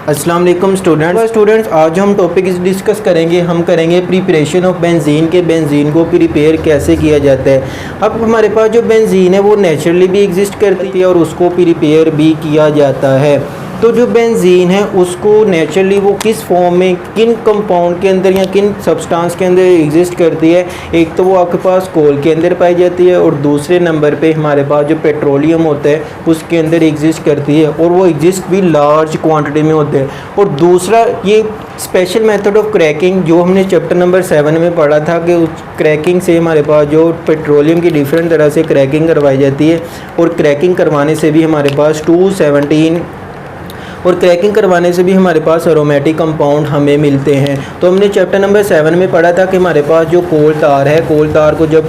अस्सलाम वालेकुम स्टूडेंट्स, आज हम टॉपिक डिस्कस करेंगे। हम करेंगे प्रिपरेशन ऑफ बेंजीन के बेंजीन को प्रिपेयर कैसे किया जाता है। अब हमारे पास जो बेंजीन है वो नेचुरली भी एग्जिस्ट करती है और उसको प्रिपेयर भी किया जाता है। तो जो बेंजीन है उसको नेचुरली वो किस फॉर्म में, किन कंपाउंड के अंदर या किन सब्सटेंस के अंदर एग्जिस्ट करती है। एक तो वो आपके पास कोल के अंदर पाई जाती है और दूसरे नंबर पे हमारे पास जो पेट्रोलियम होता है उसके अंदर एग्जिस्ट करती है और वो एग्जिस्ट भी लार्ज क्वांटिटी में होते हैं। और दूसरा ये स्पेशल मेथड ऑफ क्रैकिंग जो हमने चैप्टर नंबर 7 में पढ़ा था कि उस क्रैकिंग से हमारे पास जो पेट्रोलियम की डिफरेंट तरह से क्रैकिंग करवाई जाती है और क्रैकिंग करवाने से भी हमारे पास 217 और क्रैकिंग करवाने से भी हमारे पास एरोमेटिक कंपाउंड हमें मिलते हैं। तो हमने चैप्टर नंबर 7 में पढ़ा था कि हमारे पास जो कोल तार है, कोल तार को जब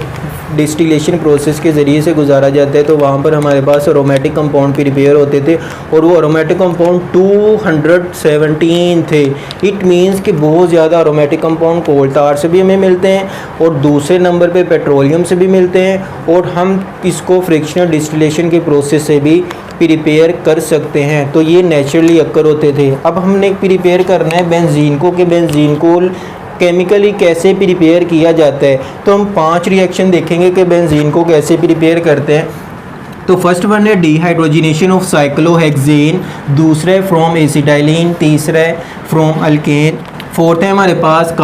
डिस्टिलेशन प्रोसेस के ज़रिए से गुजारा जाता है तो वहाँ पर हमारे पास एरोमेटिक कंपाउंड प्रिपेयर होते थे और वो एरोमेटिक कंपाउंड 217 थे। इट मीन्स कि बहुत ज़्यादा एरोमेटिक कंपाउंड कोल तार से भी हमें मिलते हैं और दूसरे नंबर पे पेट्रोलियम से भी मिलते हैं और हम इसको फ्रिक्शनल डिस्टिलेशन के प्रोसेस से भी प्रिपेयर कर सकते हैं। तो ये नेचुरली अक्कर होते थे। अब हमने प्रिपेयर करना है बेंजीन को कि बेंजीन को केमिकली कैसे प्रिपेयर किया जाता है। तो हम 5 रिएक्शन देखेंगे कि बेंजीन को कैसे प्रिपेयर करते हैं। तो फर्स्ट वन है डिहाइड्रोजिनेशन ऑफ साइक्लोहेक्सेन, दूसरा है फ्रॉम एसिटाइलिन, तीसरा है फ्रॉम अल्केन, फोर्थ है हमारे पास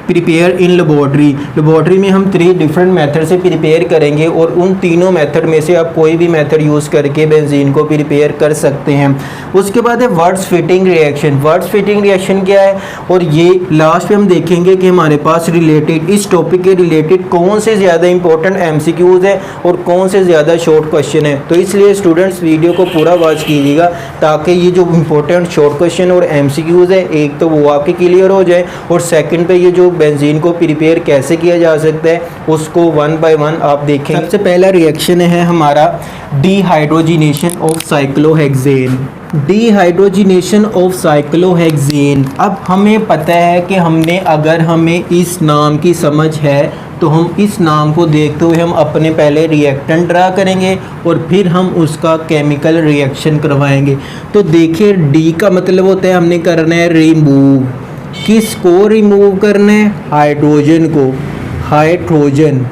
प्रिपेयर इन लेबोरेटरी में हम 3 डिफरेंट मेथड से प्रिपेयर करेंगे और उन तीनों मेथड में से आप कोई भी मेथड यूज़ करके बेंजीन को प्रिपेयर कर सकते हैं। उसके बाद है words fitting reaction. Words fitting reaction क्या है और ये लास्ट में हम देखेंगे कि हमारे पास रिलेटेड इस टॉपिक के रिलेटेड कौन से ज़्यादा इंपॉर्टेंट MCQs है और कौन से ज़्यादा शॉर्ट क्वेश्चन है। तो इसलिए स्टूडेंट्स वीडियो को पूरा वॉच कीजिएगा ताकि ये जो इंपॉर्टेंट शॉर्ट क्वेश्चन और MCQs है एक तो वो आपके क्लियर हो जाए और सेकंड पे ये जो बेंजीन को प्रिपेयर कैसे किया जा सकता है उसको 1 बाय 1 आप देखें। सबसे पहला रिएक्शन है हमारा dehydrogenation of cyclohexane. Dehydrogenation of cyclohexane. अब हमें पता है कि अगर हमें इस नाम की समझ है तो हम इस नाम को देखते हुए हम अपने पहले रिएक्टेंट ड्रा करेंगे और फिर हम उसका केमिकल रिएक्शन करवाएंगे। तो देखिए डी का मतलब होता है हमने करना है रिमूव। किसको रिमूव करना है? हाइड्रोजन को। हाइड्रोजन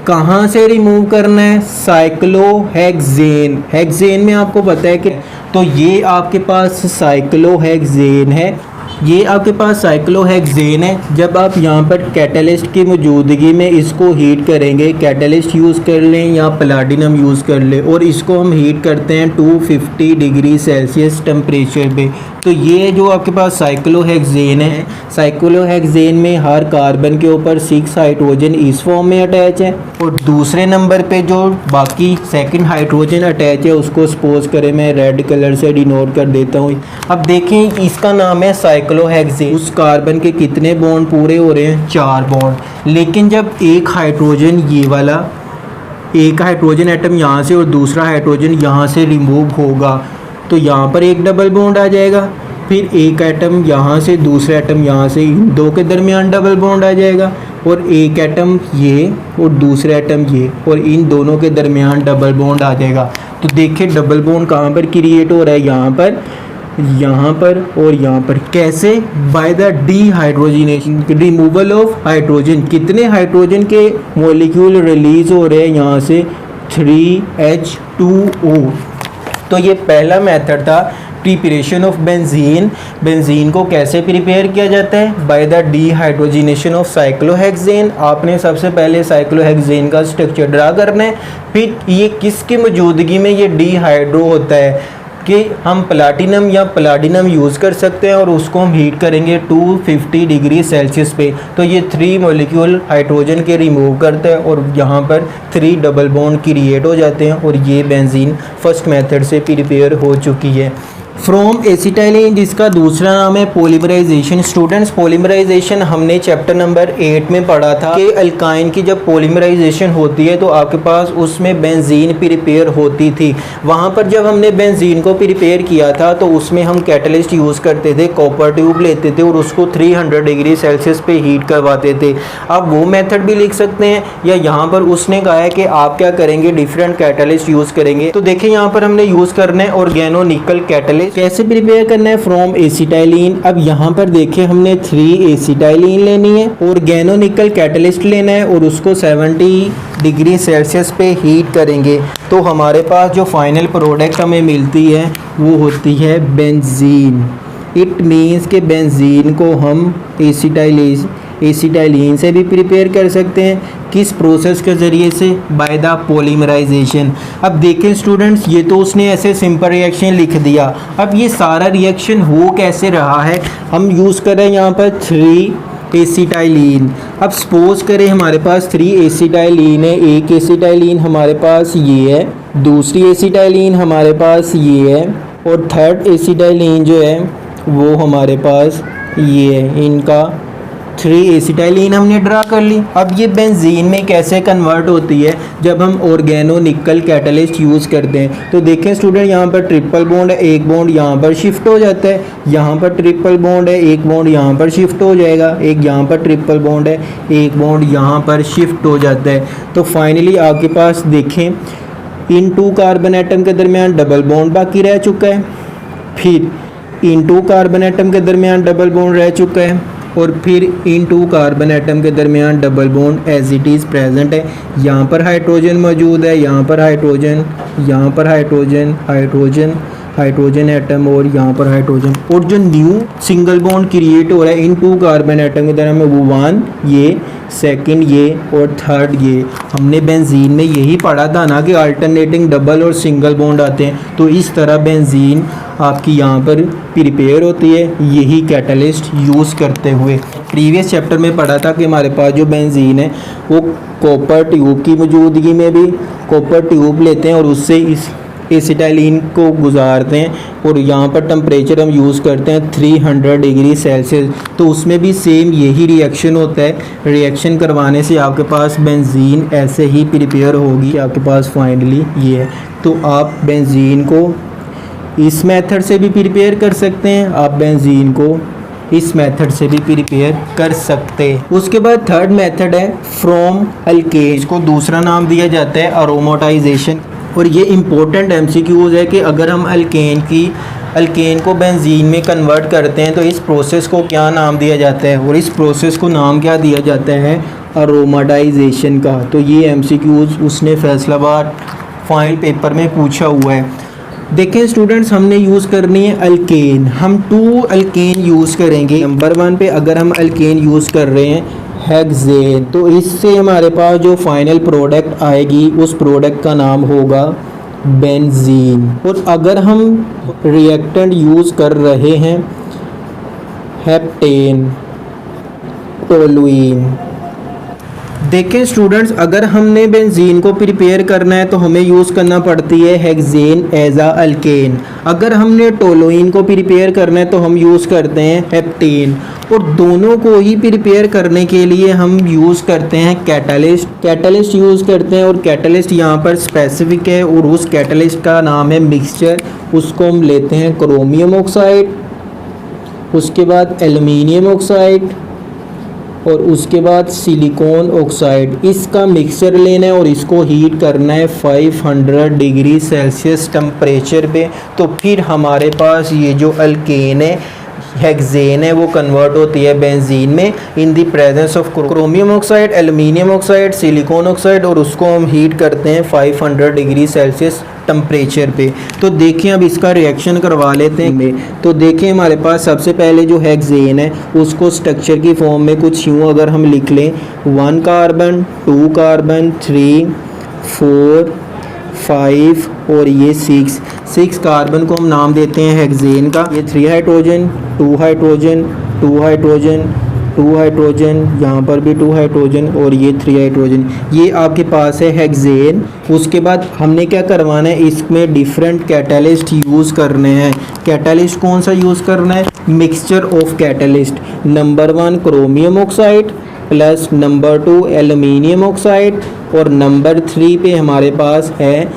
कहाँ से रिमूव करना है? साइक्लोहेक्सेन। हेक्सेन में आपको पता है कि तो ये आपके पास साइक्लोहेक्सेन है, ये आपके पास साइक्लोहेक्सेन है। जब आप यहाँ पर कैटलिस्ट की मौजूदगी में इसको हीट करेंगे, कैटलिस्ट यूज़ कर लें या प्लैटिनम यूज़ कर लें और इसको हम हीट करते हैं 250 डिग्री सेल्सियस टेम्परेचर पे। तो ये जो आपके पास साइक्लोहेक्सेन है, साइक्लोहेक्सेन में हर कार्बन के ऊपर 6 हाइड्रोजन इस फॉर्म में अटैच है और दूसरे नंबर पे जो बाकी सेकंड हाइड्रोजन अटैच है उसको सपोज करें मैं रेड कलर से डिनोट कर देता हूँ। अब देखें इसका नाम है साइक्लोहेक्सेन। उस कार्बन के कितने बॉन्ड पूरे हो रहे हैं? 4 बॉन्ड। लेकिन जब एक हाइड्रोजन ये वाला एक हाइड्रोजन एटम यहाँ से और दूसरा हाइड्रोजन यहाँ से रिमूव होगा तो यहाँ पर एक डबल बॉन्ड आ जाएगा, फिर एक एटम यहाँ से दूसरा एटम यहाँ से, इन दो के दरमियान डबल बॉन्ड आ जाएगा और एक एटम ये और दूसरा एटम ये और इन दोनों के दरमियान डबल बॉन्ड आ जाएगा। तो देखिए डबल बॉन्ड कहाँ पर क्रिएट हो रहा है? यहाँ पर और यहाँ पर। कैसे? By the dehydrogenation, removal of hydrogen. कितने हाइड्रोजन के मॉलिक्यूल रिलीज हो रहे हैं यहाँ से? 3H2O। तो ये पहला मेथड था प्रिपरेशन ऑफ बेंजीन। बेंजीन को कैसे प्रिपेयर किया जाता है? By the dehydrogenation of cyclohexane. आपने सबसे पहले साइक्लोहेक्सेन का स्ट्रक्चर ड्रा करना है, फिर ये किसकी मौजूदगी में ये डिहाइड्रो होता है कि हम प्लैटिनम या प्लैटिनम यूज़ कर सकते हैं और उसको हम हीट करेंगे 250 डिग्री सेल्सियस पे। तो ये 3 मॉलिक्यूल हाइड्रोजन के रिमूव करता है और यहाँ पर 3 डबल बॉन्ड क्रिएट हो जाते हैं और ये बेंजीन फर्स्ट मेथड से प्रिपेयर हो चुकी है। फ्रॉम एसिटाइलिन जिसका दूसरा नाम है पॉलीमराइजेशन। स्टूडेंट्स पॉलीमराइजेशन हमने चैप्टर नंबर 8 में पढ़ा था कि अल्काइन की जब पॉलीमराइजेशन होती है तो आपके पास उसमें बेंजीन प्रिपेयर होती थी। वहाँ पर जब हमने बेंजीन को प्रिपेयर किया था तो उसमें हम कैटलिस्ट यूज़ करते थे, कॉपर ट्यूब लेते थे और उसको 300 डिग्री सेल्सियस पे हीट करवाते थे। आप वो मेथड भी लिख सकते हैं या यहाँ पर उसने कहा है कि आप क्या करेंगे, डिफरेंट कैटलिस्ट यूज़ करेंगे। तो देखिए यहाँ पर हमने यूज़ करना है ऑर्गेनो निकल कैटलिस्ट। कैटलिस्ट। कैसे प्रिपेयर करना है? From acetylene. अब यहाँ पर देखिए हमने 3 एसिटाइलिन लेनी है, ऑर्गेनो निकल कैटलिस्ट लेना है और उसको 70 डिग्री सेल्सियस पे हीट करेंगे। तो हमारे पास जो फाइनल प्रोडक्ट हमें मिलती है वो होती है बेंजीन। इट मीन्स के बेंजीन को हम एसिटाइलिन से भी प्रिपेयर कर सकते हैं। किस प्रोसेस के ज़रिए से? By the polymerization. अब देखें स्टूडेंट्स, ये तो उसने ऐसे सिंपल रिएक्शन लिख दिया। अब ये सारा रिएक्शन हो कैसे रहा है? हम यूज़ कर रहे हैं यहाँ पर 3 एसिटाइलिन। अब सपोज करें हमारे पास 3 एसिटाइलिन है। एक एसिटाइलिन हमारे पास ये है, दूसरी एसिटाइलिन हमारे पास ये है और थर्ड एसिटाइलिन जो है वो हमारे पास ये है। इनका 3 एसिटाइलिन हमने ड्रा कर ली। अब ये बेंजीन में कैसे कन्वर्ट होती है जब हम ऑर्गेनो निकल कैटलिस्ट यूज़ करते हैं? तो देखें स्टूडेंट, यहाँ पर ट्रिपल बॉन्ड है, एक बॉन्ड यहाँ पर शिफ्ट हो जाता है, यहाँ पर ट्रिपल बॉन्ड है, एक बॉन्ड यहाँ पर शिफ्ट हो जाएगा, एक यहाँ पर ट्रिपल बॉन्ड है, एक बॉन्ड यहाँ पर शिफ्ट हो जाता है। तो फाइनली आपके पास देखें इन 2 कार्बन एटम के दरमियान डबल बॉन्ड बाकी रह चुका है, फिर इन 2 कार्बन एटम के दरमियान डबल बॉन्ड रह चुका है और फिर इन 2 कार्बन एटम के दरमियान double bond as it is present है। यहाँ पर हाइड्रोजन मौजूद है, यहाँ पर हाइड्रोजन, यहाँ पर हाइड्रोजन, हाइड्रोजन, हाइड्रोजन एटम और यहाँ पर हाइड्रोजन। और जो न्यू सिंगल बॉन्ड क्रिएट हो रहा है इन 2 कार्बन एटम के दरमियान वो 1 ये, सेकंड ये और थर्ड ये। हमने बेंजीन में यही पढ़ा था ना कि अल्टरनेटिंग डबल और सिंगल बॉन्ड आते हैं। तो इस तरह बेंजीन आपकी यहाँ पर प्रिपेयर होती है, यही कैटलिस्ट यूज़ करते हुए। प्रीवियस चैप्टर में पढ़ा था कि हमारे पास जो बेंजीन है वो कॉपर ट्यूब की मौजूदगी में भी कॉपर ट्यूब लेते हैं और उससे इस एसिटाइलिन को गुजारते हैं और यहाँ पर टेम्परेचर हम यूज़ करते हैं 300 डिग्री सेल्सियस। तो उसमें भी सेम यही रिएक्शन होता है। रिएक्शन करवाने से आपके पास बेंजीन ऐसे ही प्रिपेयर होगी। आपके पास फाइनली ये है। तो आप बेंजीन को इस मेथड से भी प्रिपेयर कर सकते हैं, आप बेंजीन को इस मेथड से भी प्रिपेयर कर सकते हैं। उसके बाद थर्ड मेथड है फ्रॉम अल्केन। इसको दूसरा नाम दिया जाता है अरोमाटाइजेशन। और ये इम्पोर्टेंट एमसीक्यूज है कि अगर हम अल्केन को बेंजीन में कन्वर्ट करते हैं तो इस प्रोसेस को क्या नाम दिया जाता है, और इस प्रोसेस को नाम क्या दिया जाता है? अरोमाटाइजेशन का। तो ये एमसीक्यूज उसने फैसलाबाद फाइनल पेपर में पूछा हुआ है। देखें स्टूडेंट्स, हमने यूज़ करनी है अल्केन। हम 2 अल्केन यूज़ करेंगे। नंबर 1 पे अगर हम अल्केन यूज़ कर रहे हैं हेक्सेन, तो इससे हमारे पास जो फाइनल प्रोडक्ट आएगी उस प्रोडक्ट का नाम होगा बेंजीन। और अगर हम रिएक्टेंट यूज़ कर रहे हैं हेप्टेन, टोलुइन। देखें स्टूडेंट्स, अगर हमने बेंजीन को प्रिपेयर करना है तो हमें यूज़ करना पड़ती है हेक्सेन एज आ अल्केन। अगर हमने टोलुइन को प्रिपेयर करना है तो हम यूज़ करते हैं हेप्टेन। और दोनों को ही प्रिपेयर करने के लिए हम यूज़ करते हैं कैटलिस्ट यूज़ करते हैं। और कैटलिस्ट यहाँ पर स्पेसिफिक है और उस कैटलिस्ट का नाम है मिक्सचर। उसको हम लेते हैं क्रोमियम ऑक्साइड, उसके बाद एल्युमिनियम ऑक्साइड और उसके बाद सिलिकॉन ऑक्साइड। इसका मिक्सचर लेना है और इसको हीट करना है 500 डिग्री सेल्सियस टेम्परेचर पे। तो फिर हमारे पास ये जो अल्केन है हेक्सेन है वो कन्वर्ट होती है बेंजीन में in the presence of chromium oxide, aluminium oxide, silicon oxide, और उसको हम हीट करते हैं 500 डिग्री सेल्सियस टेम्परेचर पे। तो देखिए अब इसका रिएक्शन करवा लेते हैं। तो देखिए हमारे पास सबसे पहले जो हेक्सेन है उसको स्ट्रक्चर की फॉर्म में कुछ यूँ अगर हम लिख लें 1 कार्बन, 2 कार्बन, 3, 4, 5 और ये 6 कार्बन को हम नाम देते हैं हेक्सेन का। ये 3 हाइड्रोजन, 2 हाइड्रोजन, 2 हाइड्रोजन, 2 हाइड्रोजन, यहाँ पर भी 2 हाइड्रोजन और ये 3 हाइड्रोजन। ये आपके पास है हेक्सेन। उसके बाद हमने क्या करवाना है, इसमें डिफरेंट कैटलिस्ट यूज़ करने हैं। कैटलिस्ट कौन सा यूज़ करना है? Mixture of catalyst. Number 1 chromium oxide plus number 2 aluminium oxide और नंबर 3 पे हमारे पास है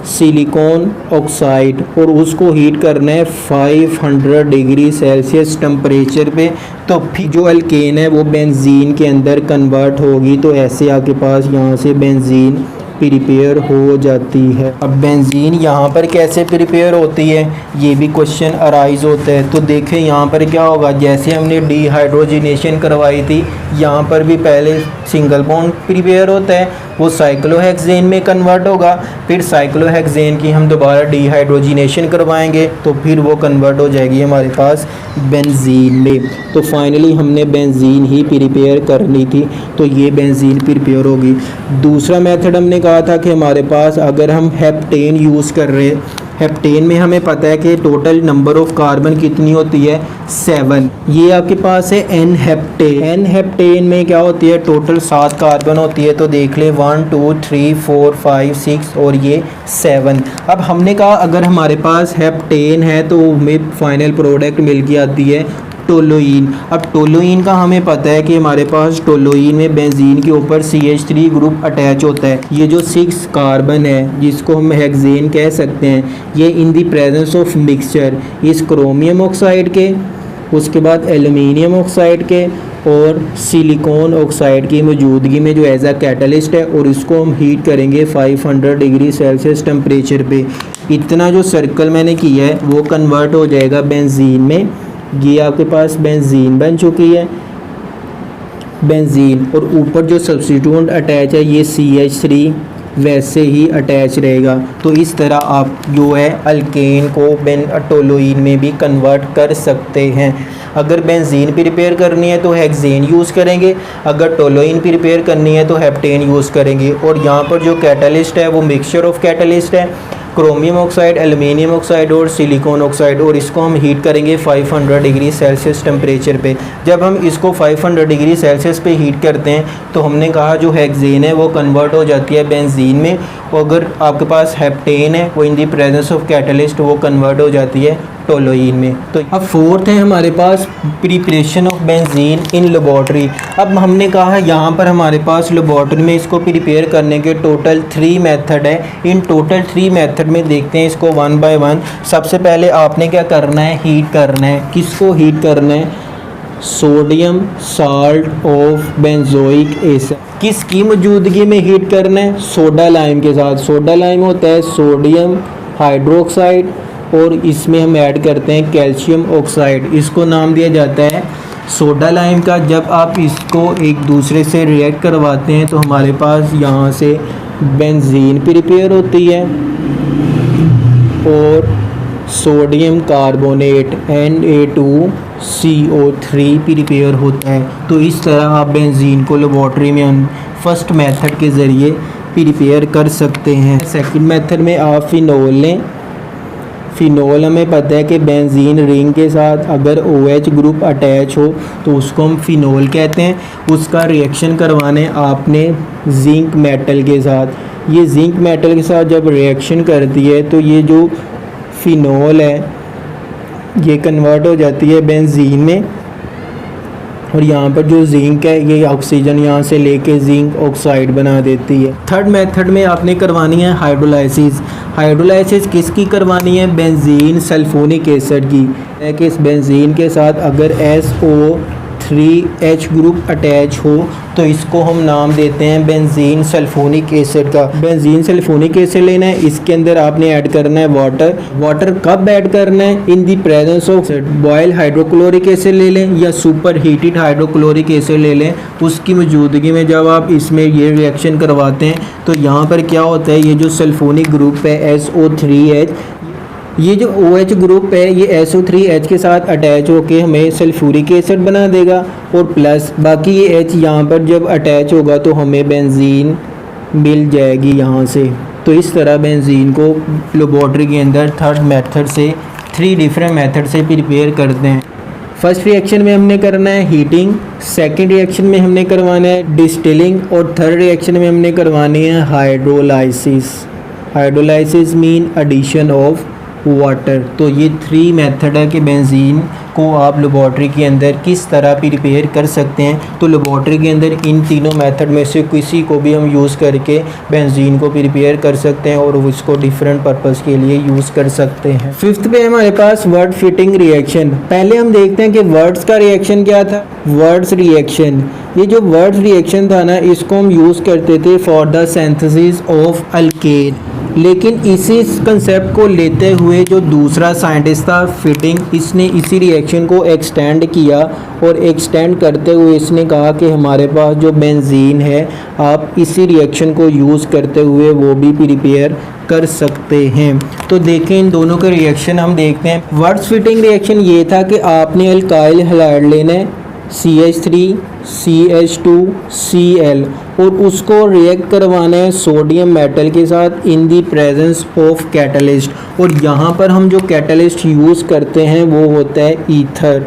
सिलिकॉन ऑक्साइड और उसको हीट करना है 500 डिग्री सेल्सियस टेम्परेचर पे। तो फिर जो अल्केन है वो बेंजीन के अंदर कन्वर्ट होगी। तो ऐसे आपके पास यहाँ से बेंजीन प्रिपेयर हो जाती है। अब बेंजीन यहाँ पर कैसे प्रिपेयर होती है, ये भी क्वेश्चन अराइज होता है। तो देखें यहाँ पर क्या होगा, जैसे हमने डिहाइड्रोजिनेशन करवाई थी, यहाँ पर भी पहले सिंगल बॉन्ड प्रिपेयर होता है, वो साइक्लोहेक्सेन में कन्वर्ट होगा, फिर साइक्लोहेक्सेन की हम दोबारा डिहाइड्रोजिनेशन करवाएंगे तो फिर वो कन्वर्ट हो जाएगी हमारे पास बेंजीन में। तो फाइनली हमने बेंजीन ही प्रिपेयर करनी थी, तो ये बेंजीन प्रिपेयर होगी। दूसरा मेथड हमने कहा था कि हमारे पास अगर हम हेप्टेन यूज़ कर रहे हैं, हेप्टेन में हमें पता है कि टोटल नंबर ऑफ कार्बन कितनी होती है 7। ये आपके पास है एन हेप्टेन। एन हेप्टेन में क्या होती है, टोटल 7 कार्बन होती है। तो देख ले 1 2 3 4 5 6 और ये 7। अब हमने कहा अगर हमारे पास हेप्टेन है तो हमें फाइनल प्रोडक्ट मिल के आती है टोलुइन। अब टोलुइन का हमें पता है कि हमारे पास टोलुइन में बेंजीन के ऊपर CH3 ग्रुप अटैच होता है। ये जो 6 कार्बन है जिसको हम हेक्सेन कह सकते हैं, ये in the presence of mixture इस क्रोमियम ऑक्साइड के, उसके बाद एल्युमिनियम ऑक्साइड के और सिलिकॉन ऑक्साइड की मौजूदगी में जो एज अ कैटलिस्ट है, और इसको हम हीट करेंगे 500 डिग्री सेल्सियस टेम्परेचर पे। इतना जो सर्कल मैंने किया है वो कन्वर्ट हो जाएगा बेंजीन में। ये आपके पास बेंजीन बन चुकी है, बेंजीन, और ऊपर जो सब्स्टिट्यूएंट अटैच है ये CH3 वैसे ही अटैच रहेगा। तो इस तरह आप जो है अल्केन को टोलुइन में भी कन्वर्ट कर सकते हैं। अगर बेंजीन प्रिपेयर करनी है तो हेक्सेन यूज़ करेंगे, अगर टोलुइन प्रिपेयर करनी है तो हेप्टेन यूज़ करेंगे। और यहाँ पर जो कैटलिस्ट है वो मिक्सचर ऑफ कैटलिस्ट है, क्रोमियम ऑक्साइड, एल्युमिनियम ऑक्साइड और सिलिकॉन ऑक्साइड, और इसको हम हीट करेंगे 500 डिग्री सेल्सियस टेम्परेचर पे। जब हम इसको 500 डिग्री सेल्सियस पे हीट करते हैं तो हमने कहा जो हेक्सेन है वो कन्वर्ट हो जाती है बेंजीन में, और अगर आपके पास हेप्टेन है वो इन दी प्रेजेंस ऑफ कैटलिस्ट वो कन्वर्ट हो जाती है टोलुइन में। तो अब फोर्थ है हमारे पास preparation of benzene in laboratory. अब हमने कहा यहाँ पर हमारे पास लेबोरेटरी में इसको प्रिपेयर करने के टोटल 3 मेथड है। इन टोटल 3 मेथड में देखते हैं इसको 1 बाय 1। सबसे पहले आपने क्या करना है, हीट करना है। किसको हीट करना है, sodium salt of benzoic acid. किसकी मौजूदगी में हीट करना है, सोडा लाइम के साथ। सोडा लाइम होता है सोडियम हाइड्रोक्साइड, और इसमें हम ऐड करते हैं कैल्शियम ऑक्साइड। इसको नाम दिया जाता है सोडा लाइम का। जब आप इसको एक दूसरे से रिएक्ट करवाते हैं तो हमारे पास यहाँ से बेंजीन प्रिपेयर होती है और सोडियम कार्बोनेट Na2CO3 प्रिपेयर होता है। तो इस तरह आप बेंजीन को लेबोरेटरी में फर्स्ट मेथड के ज़रिए प्रिपेयर कर सकते हैं। सेकंड मेथड में आप फिनोल लें। फिनोल हमें पता है कि बेंजीन रिंग के साथ अगर OH ग्रुप अटैच हो तो उसको हम फिनोल कहते हैं। उसका रिएक्शन करवाने आपने जिंक मेटल के साथ। ये जिंक मेटल के साथ जब रिएक्शन करती है तो ये जो फिनोल है ये कन्वर्ट हो जाती है बेंजीन में, और यहाँ पर जो जिंक है ये ऑक्सीजन यहाँ से लेके जिंक ऑक्साइड बना देती है। थर्ड मेथड में आपने करवानी है हाइड्रोलाइसिस। हाइड्रोलाइसिस किसकी करवानी है, बेंजीन सल्फोनिक एसिड की। कि इस बेंजीन के साथ अगर SO3H ग्रुप अटैच हो तो इसको हम नाम देते हैं बेंजीन सल्फोनिक एसिड का। बेंजीन सल्फोनिक एसिड लेना है, इसके अंदर आपने ऐड करना है वाटर। वाटर कब ऐड करना है, in the presence of boil hydrochloric acid ले लें या सुपर हीटेड हाइड्रोक्लोरिक एसिड ले लें। उसकी मौजूदगी में जब आप इसमें ये रिएक्शन करवाते हैं तो यहाँ पर क्या होता है, ये जो सल्फोनिक ग्रुप है SO3H, ये जो OH ग्रुप है ये SO3H के साथ अटैच होके हमें सल्फ्यूरिक एसिड बना देगा, और प्लस बाकी ये H यहाँ पर जब अटैच होगा तो हमें बेंजीन मिल जाएगी यहाँ से। तो इस तरह बेंजीन को लेबोरेटरी के अंदर थर्ड मेथड से 3 डिफरेंट मेथड से प्रिपेयर करते हैं। फर्स्ट रिएक्शन में हमने करना है हीटिंग, सेकेंड रिएक्शन में हमने करवाना है डिस्टिलिंग, और थर्ड रिएक्शन में हमने करवानी है hydrolysis. Hydrolysis mean addition of water. तो ये 3 मेथड है कि बेंजीन को आप लेबॉर्ट्री के अंदर किस तरह प्रिपेयर कर सकते हैं। तो लेबॉर्ट्री के अंदर इन तीनों मेथड में से किसी को भी हम यूज़ करके बेंजीन को प्रिपेयर कर सकते हैं और उसको डिफरेंट पर्पस के लिए यूज़ कर सकते हैं। फिफ्थ पे हमारे पास वर्ड फिटिंग रिएक्शन। पहले हम देखते हैं कि वर्ड्स का रिएक्शन क्या था। वर्ड्स रिएक्शन, ये जो वर्ड्स रिएक्शन था ना, इसको हम यूज़ करते थे for the synthesis of alkane, लेकिन इसी कंसेप्ट को लेते हुए जो दूसरा साइंटिस्ट था फिटिंग, इसने इसी रिएक्शन को एक्सटेंड किया और एक्सटेंड करते हुए इसने कहा कि हमारे पास जो बेंजीन है आप इसी रिएक्शन को यूज़ करते हुए वो भी प्रिपेयर कर सकते हैं। तो देखें इन दोनों के रिएक्शन हम देखते हैं। वर्ड्स फिटिंग रिएक्शन ये था कि आपने अल्काइल हैलाइड लेना है CH3 CH2 Cl और उसको रिएक्ट करवाना है सोडियम मेटल के साथ इन दी प्रेजेंस ऑफ कैटलिस्ट। और यहाँ पर हम जो कैटलिस्ट यूज़ करते हैं वो होता है ईथर।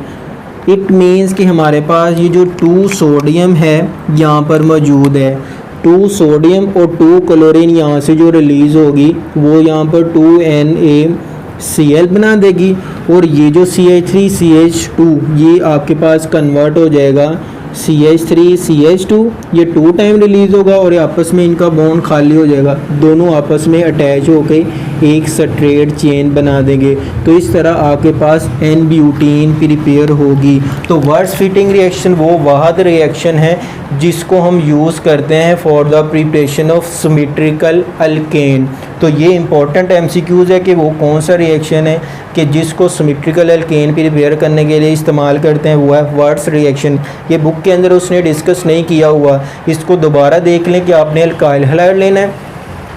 इट मीन्स कि हमारे पास ये जो 2 सोडियम है यहाँ पर मौजूद है, 2 सोडियम और 2 क्लोरीन यहाँ से जो रिलीज़ होगी वो यहाँ पर 2NaCl बना देगी और ये जो CH3 CH2 ये आपके पास कन्वर्ट हो जाएगा CH3 CH2, ये 2 टाइम रिलीज़ होगा और आपस में इनका बॉन्ड खाली हो जाएगा, दोनों आपस में अटैच होके एक स्ट्रेट चेन बना देंगे। तो इस तरह आपके पास N ब्यूटीन प्रिपेयर होगी। तो वर्ड्स फिटिंग रिएक्शन वो वाहद रिएक्शन है जिसको हम यूज़ करते हैं for the preparation of symmetrical alkane. तो ये इंपॉर्टेंट MCQs है कि वो कौन सा रिएक्शन है कि जिसको सिमेट्रिकल अल्केन प्रिपेयर करने के लिए इस्तेमाल करते हैं, वो है वर्ड्स रिएक्शन। ये बुक के अंदर उसने डिस्कस नहीं किया हुआ, इसको दोबारा देख लें कि आपने अल्काइल हैलाइड लेना है,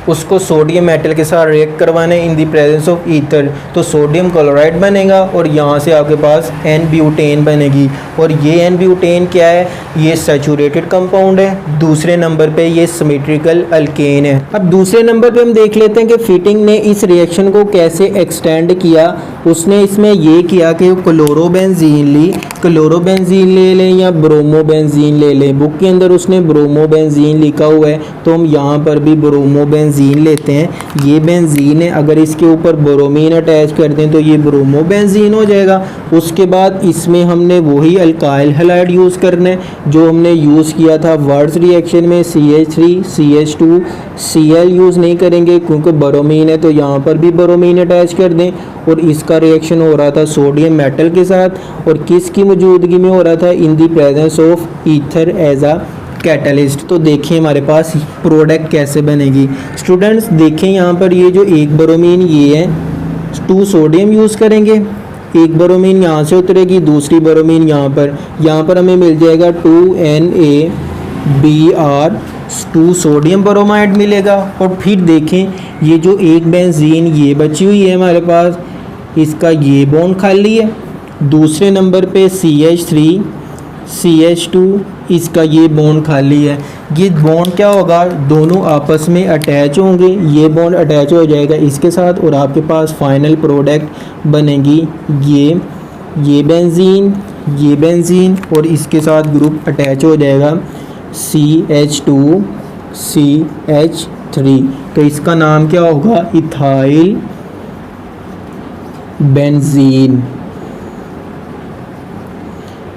उसको सोडियम मेटल के साथ रिएक्ट करवाना है in the presence of ether, तो सोडियम क्लोराइड बनेगा और यहाँ से आपके पास N ब्यूटेन बनेगी। और ये N ब्यूटेन क्या है, ये सैचुरेटेड कंपाउंड है। दूसरे नंबर पे ये सिमेट्रिकल अल्केन है। अब दूसरे नंबर पे हम देख लेते हैं कि फिटिंग ने इस रिएक्शन को कैसे एक्सटेंड किया। उसने इसमें ये किया कि क्लोरोबेंजीन ली, क्लोरोबेंजीन ले लें या ब्रोमोबेंजीन ले लें। बुक के अंदर उसने ब्रोमोबेंजीन लिखा हुआ है तो हम यहाँ पर भी ब्रोमोबेंजीन लेते हैं। ये बेंजीन है, अगर इसके ऊपर ब्रोमीन अटैच कर दें तो ये ब्रोमोबेंजीन हो जाएगा। उसके बाद इसमें हमने वही अल्काइल हैलाइड यूज़ करना है जो हमने यूज़ किया था वर्ड्स रिएक्शन में। CH3 CH2 Cl यूज़ नहीं करेंगे क्योंकि ब्रोमीन है, तो यहाँ पर भी ब्रोमीन अटैच कर दें। और इसका रिएक्शन हो रहा था सोडियम मेटल के साथ और किसकी मौजूदगी में हो रहा था, in the presence of ether as a catalyst. तो देखिए हमारे पास प्रोडक्ट कैसे बनेगी। स्टूडेंट्स देखें यहाँ पर ये जो एक ब्रोमीन ये है, 2 सोडियम यूज़ करेंगे, एक ब्रोमीन यहाँ से उतरेगी, दूसरी ब्रोमीन यहाँ पर हमें मिल जाएगा 2NaBr, 2 सोडियम ब्रोमाइड मिलेगा। और फिर देखें ये जो एक बेंजीन ये बची हुई है हमारे पास, इसका ये बॉन्ड खाली है। दूसरे नंबर पे CH3 CH2, इसका ये बॉन्ड खाली है। ये बॉन्ड क्या होगा, दोनों आपस में अटैच होंगे, ये बॉन्ड अटैच हो जाएगा इसके साथ और आपके पास फाइनल प्रोडक्ट बनेगी ये बेंजीन और इसके साथ ग्रुप अटैच हो जाएगा CH2 CH3। तो इसका नाम क्या होगा, ethyl benzene.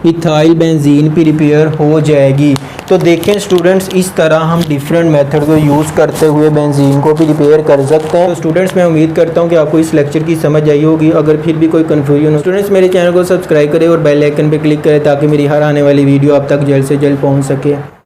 Ethyl benzene prepare हो जाएगी। तो देखें स्टूडेंट्स, इस तरह हम डिफरेंट मेथड को यूज़ करते हुए बेंजीन को प्रिपेयर कर सकते हैं। तो स्टूडेंट्स मैं उम्मीद करता हूं कि आपको इस लेक्चर की समझ आई होगी। अगर फिर भी कोई कन्फ्यूजन हो, स्टूडेंट्स मेरे चैनल को सब्सक्राइब करें और बेल आइकन पर क्लिक करें ताकि मेरी हर आने वाली वीडियो आप तक जल्द से जल्द पहुँच सके।